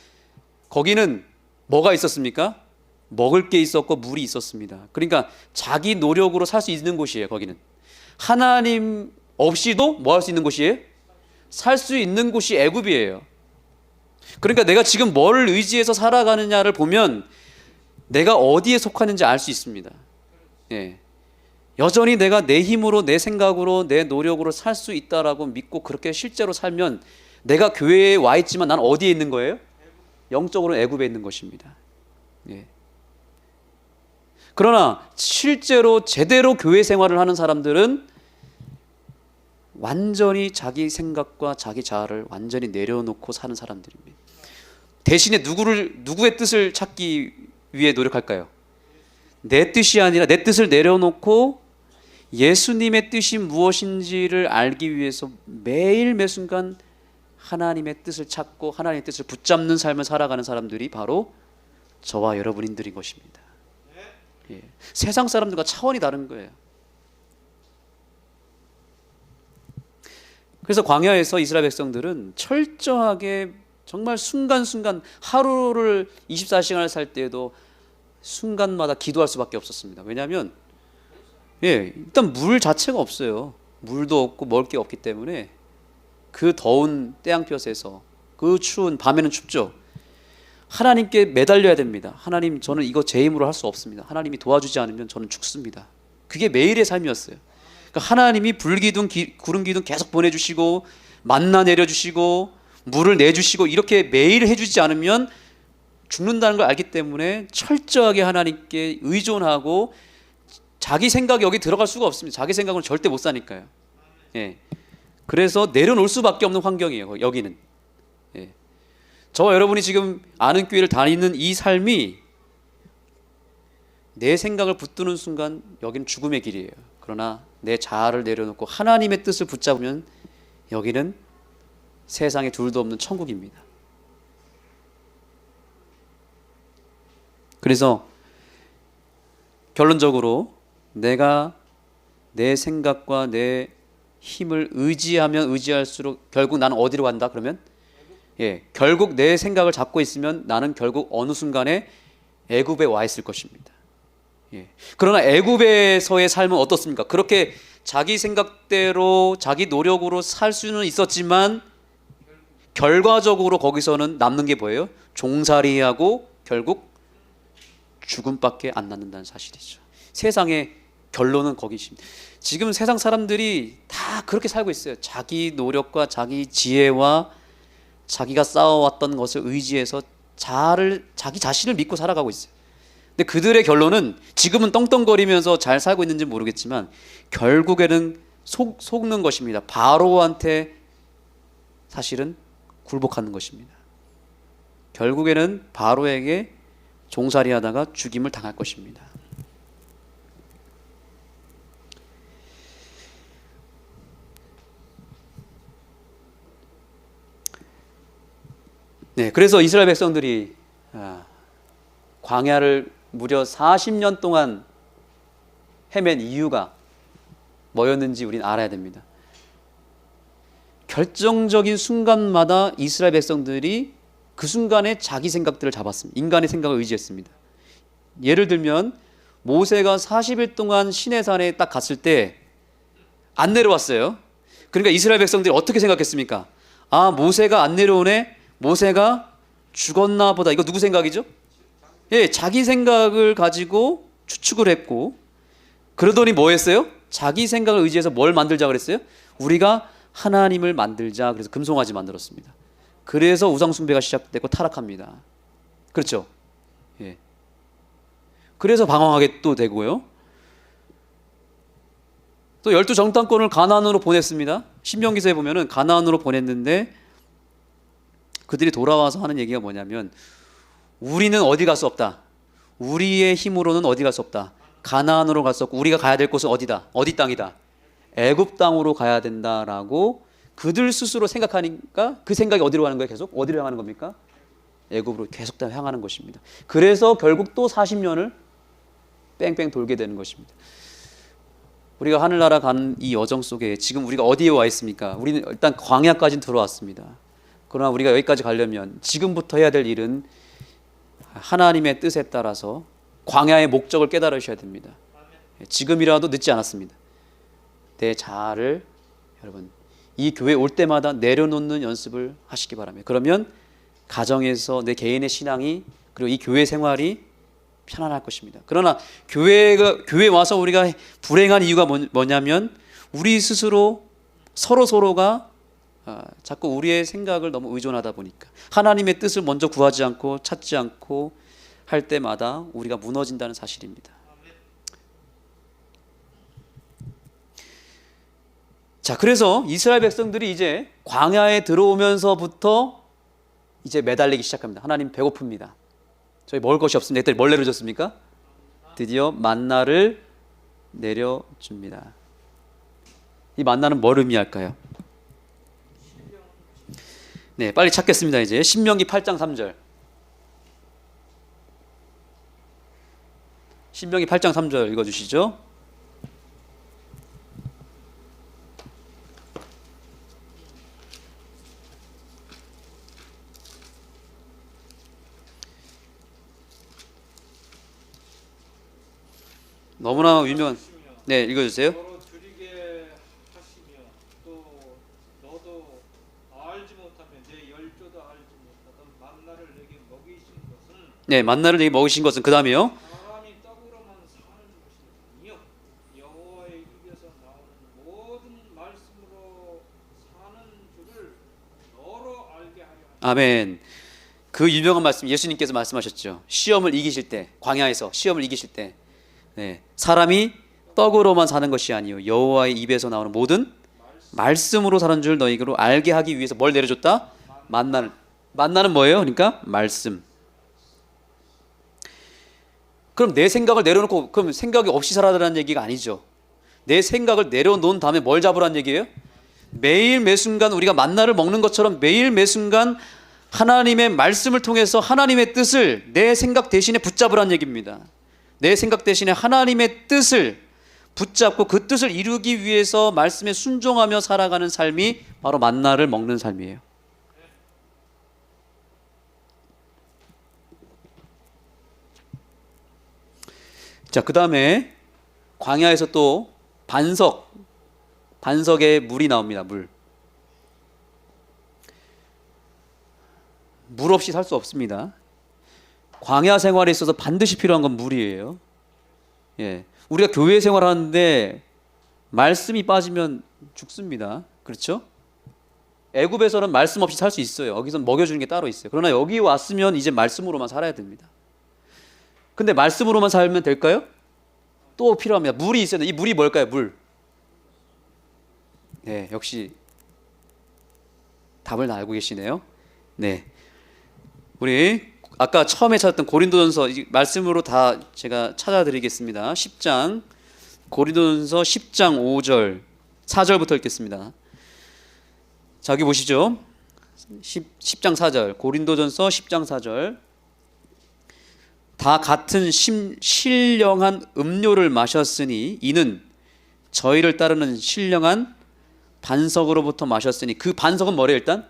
거기는 뭐가 있었습니까? 먹을 게 있었고 물이 있었습니다. 그러니까 자기 노력으로 살 수 있는 곳이에요. 거기는 하나님 없이도 뭐 할 수 있는 곳이에요? 살 수 있는 곳이 애굽이에요. 그러니까 내가 지금 뭘 의지해서 살아가느냐를 보면 내가 어디에 속하는지 알 수 있습니다. 예. 여전히 내가 내 힘으로 내 생각으로 내 노력으로 살 수 있다라고 믿고 그렇게 실제로 살면 내가 교회에 와 있지만 난 어디에 있는 거예요? 영적으로 애굽에 있는 것입니다. 예. 그러나 실제로 제대로 교회 생활을 하는 사람들은 완전히 자기 생각과 자기 자아를 완전히 내려놓고 사는 사람들입니다. 대신에 누구의 뜻을 찾기 위해 노력할까요? 내 뜻이 아니라 내 뜻을 내려놓고 예수님의 뜻이 무엇인지를 알기 위해서 매일 매 순간 하나님의 뜻을 찾고 하나님의 뜻을 붙잡는 삶을 살아가는 사람들이 바로 저와 여러분들인 것입니다. 예. 세상 사람들과 차원이 다른 거예요. 그래서 광야에서 이스라엘 백성들은 철저하게 정말 순간순간 하루를 24시간을 살 때에도 순간마다 기도할 수밖에 없었습니다. 왜냐하면 일단 물 자체가 없어요. 물도 없고 먹을 게 없기 때문에 그 더운 태양볕에서 그 추운 밤에는 춥죠. 하나님께 매달려야 됩니다. 하나님, 저는 이거 제 힘으로 할 수 없습니다. 하나님이 도와주지 않으면 저는 죽습니다. 그게 매일의 삶이었어요. 그러니까 하나님이 불기둥, 구름 기둥 계속 보내주시고 만나 내려주시고 물을 내주시고 이렇게 매일 해주지 않으면 죽는다는 걸 알기 때문에 철저하게 하나님께 의존하고 자기 생각이 여기 들어갈 수가 없습니다. 자기 생각은 절대 못 사니까요. 예. 그래서 내려놓을 수밖에 없는 환경이에요. 여기는. 예. 저와 여러분이 지금 아는 교회를 다니는 이 삶이 내 생각을 붙드는 순간 여기는 죽음의 길이에요. 그러나 내 자아를 내려놓고 하나님의 뜻을 붙잡으면 여기는 세상에 둘도 없는 천국입니다. 그래서 결론적으로 내가 내 생각과 내 힘을 의지하면 의지할수록 결국 나는 어디로 간다? 그러면 결국 내 생각을 잡고 있으면 나는 결국 어느 순간에 애굽에 와 있을 것입니다. 그러나 애굽에서의 삶은 어떻습니까? 그렇게 자기 생각대로 자기 노력으로 살 수는 있었지만 결과적으로 거기서는 남는 게 뭐예요? 종살이하고 결국 죽음밖에 안 남는다는 사실이죠. 세상의 결론은 거기 있습니다. 지금 세상 사람들이 다 그렇게 살고 있어요. 자기 노력과 자기 지혜와 자기가 쌓아왔던 것을 의지해서 자기 자신을 믿고 살아가고 있어요. 근데 그들의 결론은 지금은 떵떵거리면서 잘 살고 있는지 모르겠지만 결국에는 속는 것입니다. 바로한테 사실은 굴복하는 것입니다. 결국에는 바로에게 종살이하다가 죽임을 당할 것입니다. 네, 그래서 이스라엘 백성들이 광야를 무려 40년 동안 헤맨 이유가 뭐였는지 우리는 알아야 됩니다. 결정적인 순간마다 이스라엘 백성들이 그 순간에 자기 생각들을 잡았습니다. 인간의 생각을 의지했습니다. 예를 들면 모세가 40일 동안 시내산에 딱 갔을 때 안 내려왔어요. 그러니까 이스라엘 백성들이 어떻게 생각했습니까? 아, 모세가 안 내려오네. 모세가 죽었나 보다. 이거 누구 생각이죠? 예, 자기 생각을 가지고 추측을 했고, 그러더니 뭐 했어요? 자기 생각을 의지해서 뭘 만들자 그랬어요? 우리가 하나님을 만들자. 그래서 금송아지 만들었습니다. 그래서 우상 숭배가 시작되고 타락합니다. 그렇죠? 예. 그래서 방황하게 또 되고요. 또 12정탐꾼을 가나안으로 보냈습니다. 신명기서에 보면은 가나안으로 보냈는데 그들이 돌아와서 하는 얘기가 뭐냐면 우리는 어디 갈 수 없다. 우리의 힘으로는 어디 갈 수 없다. 가나안으로 갈 수 없고 우리가 가야 될 곳은 어디다. 어디 땅이다. 애굽 땅으로 가야 된다라고 그들 스스로 생각하니까 그 생각이 어디로 가는 거예요? 계속? 어디로 향하는 겁니까? 애굽으로 계속 다 향하는 것입니다. 그래서 결국 또 40년을 뺑뺑 돌게 되는 것입니다. 우리가 하늘나라 가는 이 여정 속에 지금 우리가 어디에 와 있습니까? 우리는 일단 광야까지는 들어왔습니다. 그러나 우리가 여기까지 가려면 지금부터 해야 될 일은 하나님의 뜻에 따라서 광야의 목적을 깨달으셔야 됩니다. 지금이라도 늦지 않았습니다. 내 자아를 여러분 이 교회 올 때마다 내려놓는 연습을 하시기 바랍니다. 그러면 가정에서 내 개인의 신앙이 그리고 이 교회 생활이 편안할 것입니다. 그러나 교회에 와서 우리가 불행한 이유가 뭐냐면 우리 스스로 서로가 자꾸 우리의 생각을 너무 의존하다 보니까 하나님의 뜻을 먼저 구하지 않고 찾지 않고 할 때마다 우리가 무너진다는 사실입니다. 자, 그래서 이스라엘 백성들이 이제 광야에 들어오면서부터 이제 매달리기 시작합니다. 하나님 배고픕니다. 저희 먹을 것이 없습니다. 그때 뭘 내려줬습니까? 드디어 만나를 내려줍니다. 이 만나는 뭘 의미할까요? 네, 빨리 찾겠습니다. 이제 신명기 8장 3절. 신명기 8장 3절 읽어주시죠. 너무나 유명한. 네, 읽어주세요. 너로 드리게 하시며 또 너도 알지 못하면 내 열조도 알지 못하던 만나를 내게 먹이신 것은 네, 만나를 내게 먹이신 것은 그 다음에요. 사람이 떡으로만 사는 것이 아니요 여호와의 입에서 나오는 모든 말씀으로 사는 줄을 너로 알게 하려 하니 아멘. 그 유명한 말씀 예수님께서 말씀하셨죠. 시험을 이기실 때, 광야에서 시험을 이기실 때, 네, 사람이 떡으로만 사는 것이 아니요 여호와의 입에서 나오는 모든 말씀으로 사는 줄 너희로 알게 하기 위해서 뭘 내려줬다? 만나는 뭐예요? 그러니까 말씀. 그럼 내 생각을 내려놓고 그럼 생각이 없이 살아라는 얘기가 아니죠. 내 생각을 내려놓은 다음에 뭘 잡으라는 얘기예요? 매일 매순간 우리가 만나를 먹는 것처럼 매일 매순간 하나님의 말씀을 통해서 하나님의 뜻을 내 생각 대신에 붙잡으라는 얘기입니다. 내 생각 대신에 하나님의 뜻을 붙잡고 그 뜻을 이루기 위해서 말씀에 순종하며 살아가는 삶이 바로 만나를 먹는 삶이에요. 자, 그 다음에 광야에서 또 반석에 물이 나옵니다. 물 없이 살 수 없습니다. 광야 생활에 있어서 반드시 필요한 건 물이에요. 예, 우리가 교회 생활하는데 말씀이 빠지면 죽습니다. 그렇죠? 애굽에서는 말씀 없이 살 수 있어요. 여기서는 먹여주는 게 따로 있어요. 그러나 여기 왔으면 이제 말씀으로만 살아야 됩니다. 근데 말씀으로만 살면 될까요? 또 필요합니다. 물이 있어야 돼요. 이 물이 뭘까요? 물. 네, 역시 답을 다 알고 계시네요. 네, 우리 아까 처음에 찾았던 고린도전서 말씀으로 다 제가 찾아드리겠습니다. 10장 고린도전서 10장 5절 4절부터 읽겠습니다. 자, 여기 보시죠. 10장 4절, 고린도전서 10장 4절. 다 같은 신령한 음료를 마셨으니 이는 저희를 따르는 신령한 반석으로부터 마셨으니, 그 반석은 뭐래요 일단?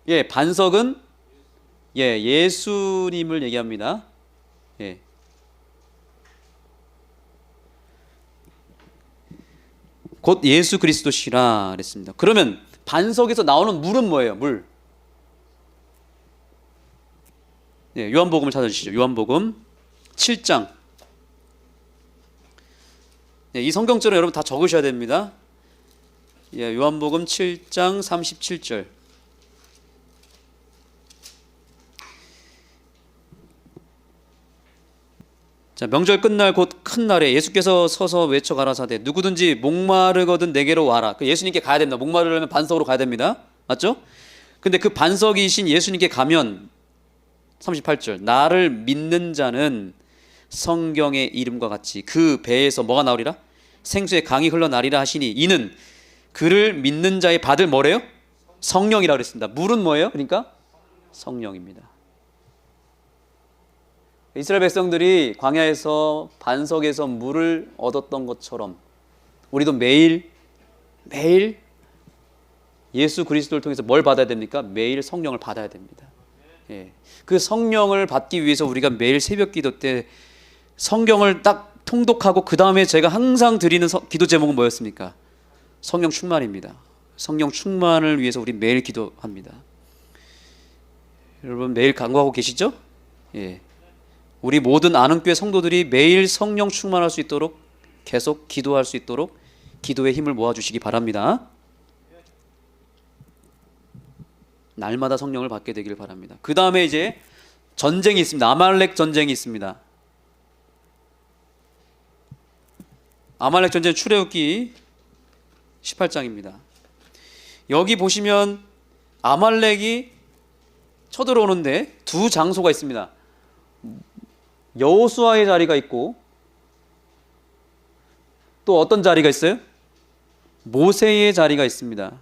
예, 반석은 예수님을 얘기합니다. 예. 곧 예수 그리스도시라 그랬습니다. 그러면 반석에서 나오는 물은 뭐예요? 물. 예, 요한복음을 찾아주시죠. 요한복음 7장. 예, 이 성경절은 여러분 다 적으셔야 됩니다. 예, 요한복음 7장 37절. 자, 명절 끝날 곧 큰 날에 예수께서 서서 외쳐 가라사대 누구든지 목마르거든 내게로 와라. 그 예수님께 가야 됩니다. 목마르려면 반석으로 가야 됩니다. 맞죠? 근데 그 반석이신 예수님께 가면 38절 나를 믿는 자는 성경의 이름과 같이 그 배에서 뭐가 나오리라? 생수의 강이 흘러나리라 하시니 이는 그를 믿는 자의 받을 뭐래요? 성령이라 그랬습니다. 물은 뭐예요? 그러니까 성령입니다. 이스라엘 백성들이 광야에서 반석에서 물을 얻었던 것처럼 우리도 매일 예수 그리스도를 통해서 뭘 받아야 됩니까? 매일 성령을 받아야 됩니다. 예. 그 성령을 받기 위해서 우리가 매일 새벽 기도 때 성경을 딱 통독하고 그 다음에 제가 항상 드리는 기도 제목은 뭐였습니까? 성령 충만입니다. 성령 충만을 위해서 우리 매일 기도합니다. 여러분 매일 간구하고 계시죠? 예. 우리 모든 아는교회 성도들이 매일 성령 충만할 수 있도록 계속 기도할 수 있도록 기도의 힘을 모아주시기 바랍니다. 날마다 성령을 받게 되기를 바랍니다. 그 다음에 이제 전쟁이 있습니다. 아말렉 전쟁이 있습니다. 아말렉 전쟁 출애굽기 18장입니다. 여기 보시면 아말렉이 쳐들어오는데 두 장소가 있습니다. 여호수아의 자리가 있고 또 어떤 자리가 있어요? 모세의 자리가 있습니다.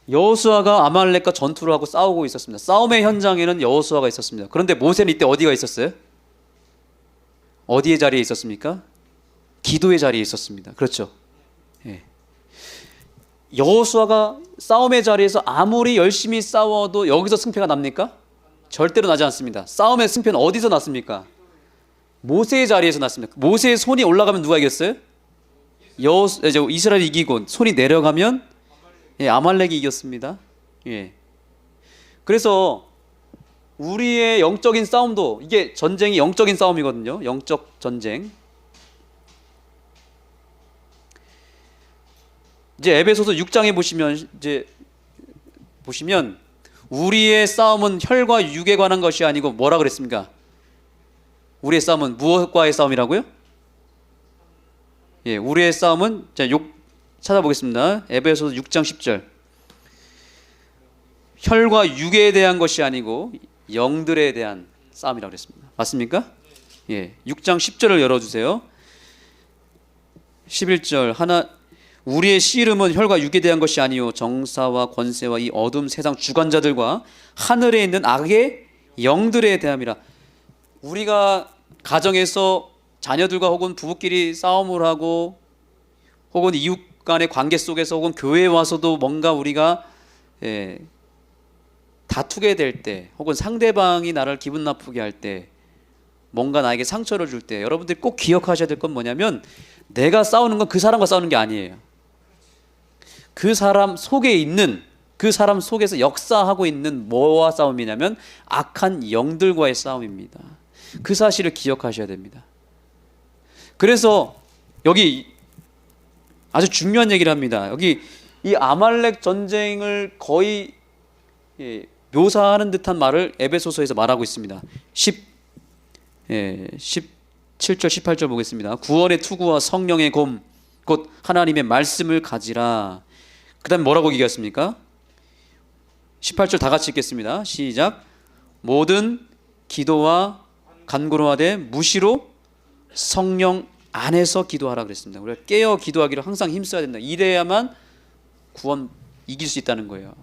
여호수아가 아말렉과 전투를 하고 싸우고 있었습니다. 싸움의 현장에는 여호수아가 있었습니다. 그런데 모세는 이때 어디가 있었어요? 어디의 자리에 있었습니까? 기도의 자리에 있었습니다. 그렇죠? 예. 여호수아가 싸움의 자리에서 아무리 열심히 싸워도 여기서 승패가 납니까? 절대로 나지 않습니다. 싸움의 승패는 어디서 났습니까? 모세의 자리에서 났습니다. 모세의 손이 올라가면 누가 이겼어요? 이스라엘이 이기고 손이 내려가면 아말렉이 이겼습니다. 예. 그래서 우리의 영적인 싸움도 이게 전쟁이 영적인 싸움이거든요. 영적 전쟁. 이제 에베소서 6장에 보시면 우리의 싸움은 혈과 육에 관한 것이 아니고 뭐라 그랬습니까? 우리의 싸움은 무엇과의 싸움이라고요? 예, 우리의 싸움은 찾아보겠습니다. 에베소서 6장 10절. 혈과 육에 대한 것이 아니고 영들에 대한 싸움이라고 그랬습니다. 맞습니까? 예, 6장 10절을 열어주세요. 11절 우리의 씨름은 혈과 육에 대한 것이 아니요 정사와 권세와 이 어둠 세상 주관자들과 하늘에 있는 악의 영들에 대함이라. 우리가 가정에서 자녀들과 혹은 부부끼리 싸움을 하고 혹은 이웃 간의 관계 속에서 혹은 교회에 와서도 뭔가 우리가 다투게 될 때 혹은 상대방이 나를 기분 나쁘게 할 때 뭔가 나에게 상처를 줄 때 여러분들이 꼭 기억하셔야 될 건 뭐냐면 내가 싸우는 건 그 사람과 싸우는 게 아니에요. 그 사람 속에 있는 그 사람 속에서 역사하고 있는 뭐와 싸움이냐면 악한 영들과의 싸움입니다. 그 사실을 기억하셔야 됩니다. 그래서 여기 아주 중요한 얘기를 합니다. 여기 이 아말렉 전쟁을 거의 묘사하는 듯한 말을 에베소서에서 말하고 있습니다. 17절 18절 보겠습니다. 구원의 투구와 성령의 검 곧 하나님의 말씀을 가지라. 그 다음에 뭐라고 얘기했습니까? 18절 다 같이 읽겠습니다. 시작. 모든 기도와 간구로 하되 무시로 성령 안에서 기도하라 그랬습니다. 우리가 깨어 기도하기를 항상 힘써야 된다. 이래야만 구원 이길 수 있다는 거예요.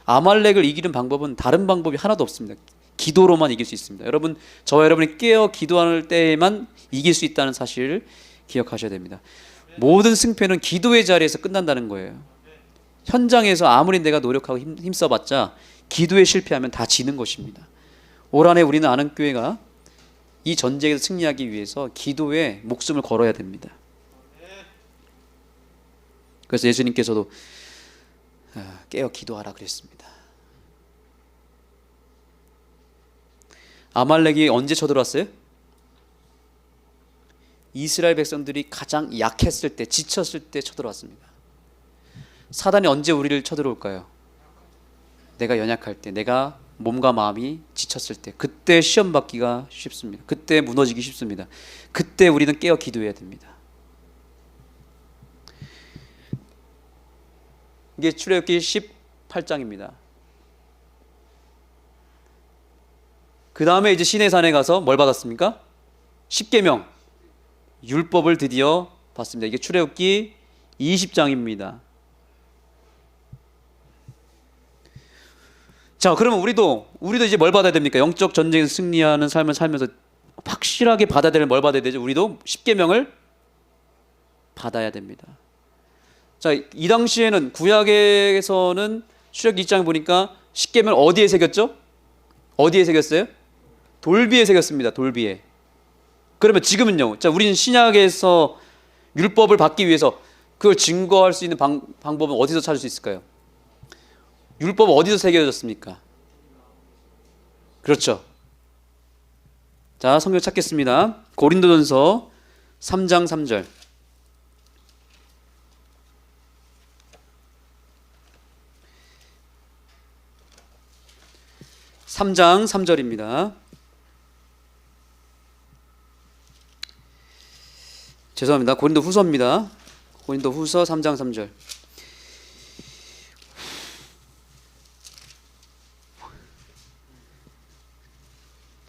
아말렉을 이기는 방법은 다른 방법이 하나도 없습니다. 기도로만 이길 수 있습니다. 여러분, 저와 여러분이 깨어 기도할 때에만 이길 수 있다는 사실을 기억하셔야 됩니다. 모든 승패는 기도의 자리에서 끝난다는 거예요. 현장에서 아무리 내가 노력하고 힘써봤자 기도에 실패하면 다 지는 것입니다. 올 한해 우리는 안흥교회가 이 전쟁에서 승리하기 위해서 기도에 목숨을 걸어야 됩니다. 그래서 예수님께서도 깨어 기도하라 그랬습니다. 아말렉이 언제 쳐들어왔어요? 이스라엘 백성들이 가장 약했을 때, 지쳤을 때 쳐들어왔습니다. 사단이 언제 우리를 쳐들어올까요? 내가 연약할 때, 내가 몸과 마음이 지쳤을 때, 그때 시험 받기가 쉽습니다. 그때 무너지기 쉽습니다. 그때 우리는 깨어 기도해야 됩니다. 이게 출애굽기 18장입니다. 그 다음에 이제 시내산에 가서 뭘 받았습니까? 십계명, 율법을 드디어 받습니다. 이게 출애굽기 20장입니다. 자, 그러면 우리도 이제 뭘 받아야 됩니까? 영적 전쟁에서 승리하는 삶을 살면서 확실하게 받아야 될 뭘 받아야 되죠? 우리도 십계명을 받아야 됩니다. 자, 이 당시에는 구약에서는 출애굽기 2장 보니까 십계명을 어디에 새겼죠? 어디에 새겼어요? 돌비에 새겼습니다. 돌비에. 그러면 지금은요. 자, 우리는 신약에서 율법을 받기 위해서 그걸 증거할 수 있는 방법은 어디서 찾을 수 있을까요? 율법은 어디서 새겨졌습니까? 그렇죠. 자, 성경 찾겠습니다. 고린도전서 3장 3절. 3장 3절입니다. 죄송합니다. 고린도 후서입니다. 고린도 후서 3장 3절.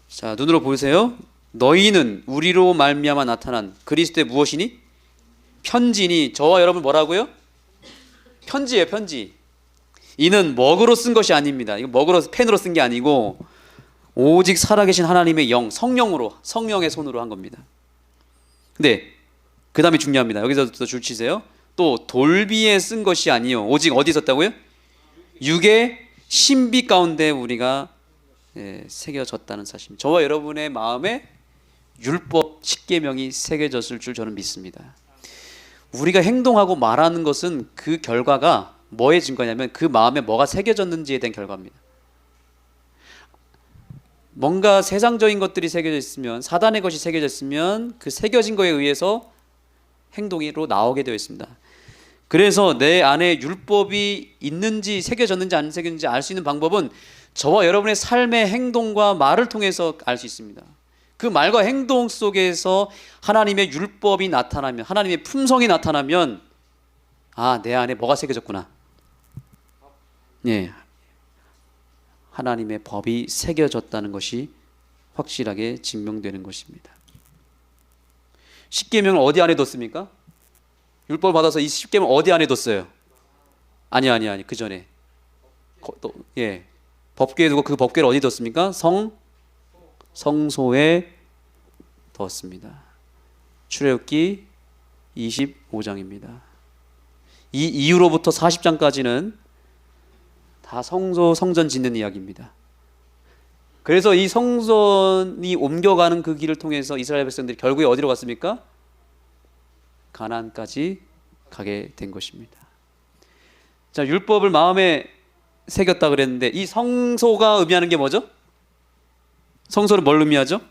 자, 눈으로 보세요. 너희는 우리로 말미암아 나타난 그리스도의 무엇이니? 편지니. 저와 여러분 뭐라고요? 편지예요, 편지. 이는 먹으로 쓴 것이 아닙니다. 이거 먹으로 펜으로 쓴 게 아니고 오직 살아계신 하나님의 영, 성령으로, 성령의 손으로 한 겁니다. 근데 그 다음이 중요합니다. 여기서부터 줄 치세요. 또 돌비에 쓴 것이 아니요 오직 어디 썼다고요? 육의 신비 가운데 우리가 새겨졌다는 사실입니다. 저와 여러분의 마음에 율법 10계명이 새겨졌을 줄 저는 믿습니다. 우리가 행동하고 말하는 것은 그 결과가 뭐의 증거냐면 그 마음에 뭐가 새겨졌는지에 대한 결과입니다. 뭔가 세상적인 것들이 새겨져 있으면, 사단의 것이 새겨져 있으면 그 새겨진 거에 의해서 행동으로 나오게 되어 있습니다. 그래서 내 안에 율법이 있는지 새겨졌는지 안 새겨졌는지 알 수 있는 방법은 저와 여러분의 삶의 행동과 말을 통해서 알 수 있습니다. 그 말과 행동 속에서 하나님의 율법이 나타나면, 하나님의 품성이 나타나면 아, 내 안에 뭐가 새겨졌구나. 예, 하나님의 법이 새겨졌다는 것이 확실하게 증명되는 것입니다. 십계명을 어디 안에 뒀습니까? 율법을 받아서 이 십계명 어디 안에 뒀어요? 아니 그 전에 법궤에 두고 그 법궤를 어디 뒀습니까? 성소에 뒀습니다. 출애굽기 25장입니다. 이 이후로부터 40장까지는 다 성전 짓는 이야기입니다. 그래서 이 성전이 옮겨가는 그 길을 통해서 이스라엘 백성들이 결국에 어디로 갔습니까? 가나안까지 가게 된 것입니다. 자, 율법을 마음에 새겼다 그랬는데 이 성소가 의미하는 게 뭐죠? 성소는 뭘 의미하죠?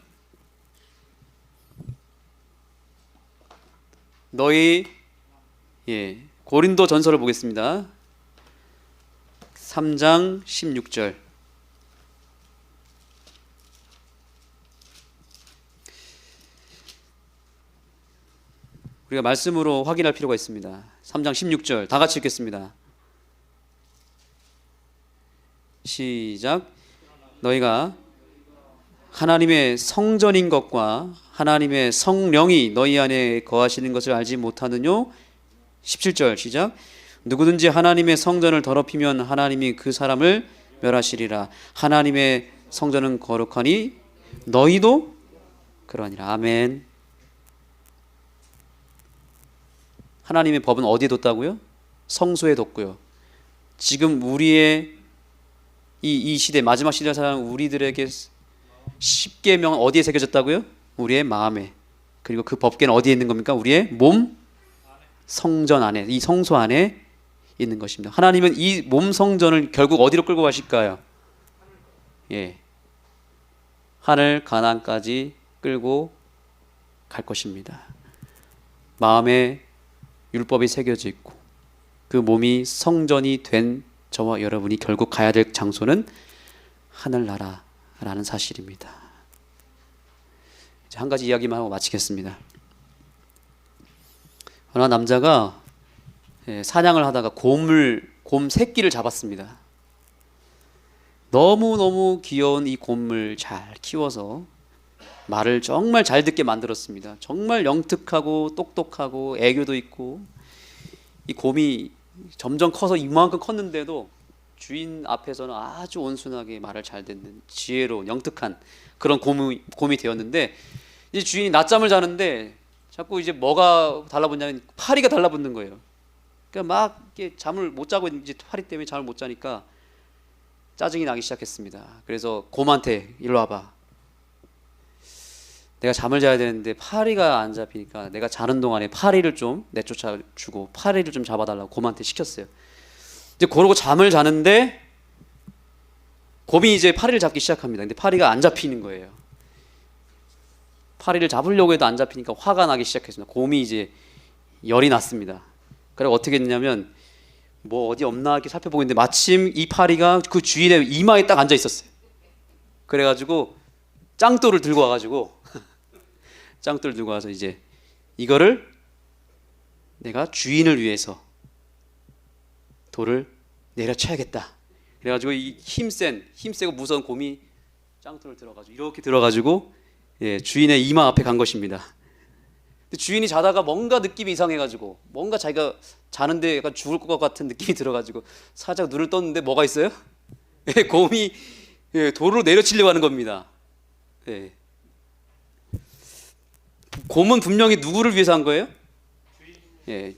너희 고린도 전서를 보겠습니다. 3장 16절. 우리가 말씀으로 확인할 필요가 있습니다. 3장 16절 다 같이 읽겠습니다. 시작. 너희가 하나님의 성전인 것과 하나님의 성령이 너희 안에 거하시는 것을 알지 못하느뇨? 17절 시작. 누구든지 하나님의 성전을 더럽히면 하나님이 그 사람을 멸하시리라. 하나님의 성전은 거룩하니 너희도 그러하니라. 아멘. 하나님의 법은 어디에 뒀다고요? 성소에 뒀고요. 지금 우리의 이 시대, 마지막 시대를 살아가는 우리들에게 십계명은 어디에 새겨졌다고요? 우리의 마음에. 그리고 그 법계는 어디에 있는 겁니까? 우리의 몸 성전 안에, 이 성소 안에 있는 것입니다. 하나님은 이 몸 성전을 결국 어디로 끌고 가실까요? 예, 하늘 가나안까지 끌고 갈 것입니다. 마음에 율법이 새겨져 있고 그 몸이 성전이 된 저와 여러분이 결국 가야 될 장소는 하늘나라라는 사실입니다. 이제 한 가지 이야기만 하고 마치겠습니다. 어느 남자가 사냥을 하다가 곰 새끼를 잡았습니다. 너무너무 귀여운 이 곰을 잘 키워서 말을 정말 잘 듣게 만들었습니다. 정말 영특하고 똑똑하고 애교도 있고, 이 곰이 점점 커서 이만큼 컸는데도 주인 앞에서는 아주 온순하게 말을 잘 듣는 지혜로운 영특한 그런 곰이 되었는데, 이제 주인이 낮잠을 자는데 자꾸 이제 뭐가 달라붙냐면 파리가 달라붙는 거예요. 그러니까 막 이렇게 잠을 못 자고 이제 파리 때문에 잠을 못 자니까 짜증이 나기 시작했습니다. 그래서 곰한테 일로 와봐. 내가 잠을 자야 되는데 파리가 안 잡히니까 내가 자는 동안에 파리를 좀 내쫓아 주고 파리를 좀 잡아달라고 곰한테 시켰어요. 이제 그러고 잠을 자는데 곰이 이제 파리를 잡기 시작합니다. 근데 파리가 안 잡히는 거예요. 파리를 잡으려고 해도 안 잡히니까 화가 나기 시작했습니다. 곰이 이제 열이 났습니다. 그래서 어떻게 했냐면 뭐 어디 없나 이렇게 살펴보고 있는데 마침 이 파리가 그 주인의 이마에 딱 앉아 있었어요. 그래가지고 짱돌을 들고 와가지고 짱돌 들고 와서 이제 이거를 내가 주인을 위해서 돌을 내려쳐야겠다. 그래가지고 이 힘세고 무서운 곰이 짱돌을 들어가지고 이렇게 들어가지고 주인의 이마 앞에 간 것입니다. 근데 주인이 자다가 뭔가 느낌이 이상해가지고 뭔가 자기가 자는데 약간 죽을 것 같은 느낌이 들어가지고 살짝 눈을 떴는데 뭐가 있어요? 곰이 돌로 내려치려고 하는 겁니다. 곰은 분명히 누구를 위해서 한 거예요?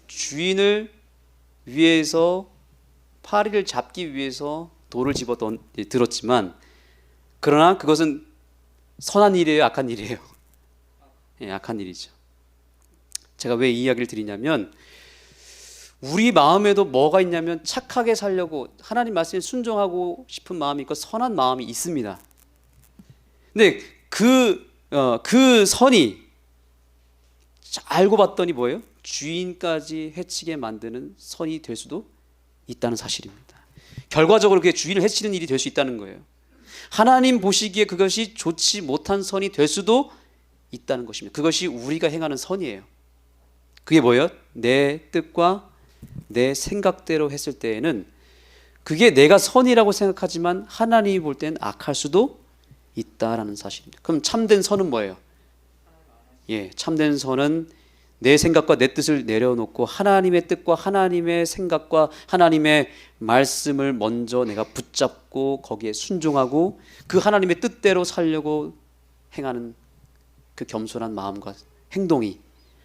주인을 위해서 파리를 잡기 위해서 돌을 집어 들었지만 그러나 그것은 선한 일이에요? 악한 일이에요? 악한 일이죠. 제가 왜 이 이야기를 드리냐면 우리 마음에도 뭐가 있냐면 착하게 살려고 하나님 말씀에 순종하고 싶은 마음이 있고 선한 마음이 있습니다. 근데 그 선이 알고 봤더니 뭐예요? 주인까지 해치게 만드는 선이 될 수도 있다는 사실입니다. 결과적으로 그게 주인을 해치는 일이 될 수 있다는 거예요. 하나님 보시기에 그것이 좋지 못한 선이 될 수도 있다는 것입니다. 그것이 우리가 행하는 선이에요. 그게 뭐예요? 내 뜻과 내 생각대로 했을 때에는 그게 내가 선이라고 생각하지만 하나님이 볼 때는 악할 수도 있다라는 사실입니다. 그럼 참된 선은 뭐예요? 참된 선은 내 생각과 내 뜻을 내려놓고 하나님의 뜻과 하나님의 생각과 하나님의 말씀을 먼저 내가 붙잡고 거기에 순종하고 그 하나님의 뜻대로 살려고 행하는 그 겸손한 마음과 행동이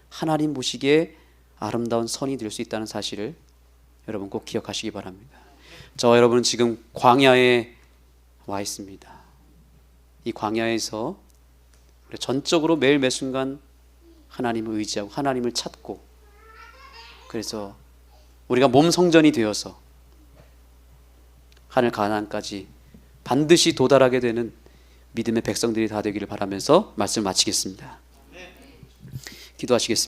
하나님 보시기에 아름다운 선이 될 수 있다는 사실을 여러분 꼭 기억하시기 바랍니다. 저와 여러분은 지금 광야에 와 있습니다. 이 광야에서 우리 전적으로 매일 매 순간 하나님을 의지하고 하나님을 찾고, 그래서 우리가 몸 성전이 되어서 하늘 가나안까지 반드시 도달하게 되는 믿음의 백성들이 다 되기를 바라면서 말씀을 마치겠습니다. 기도하시겠습니다.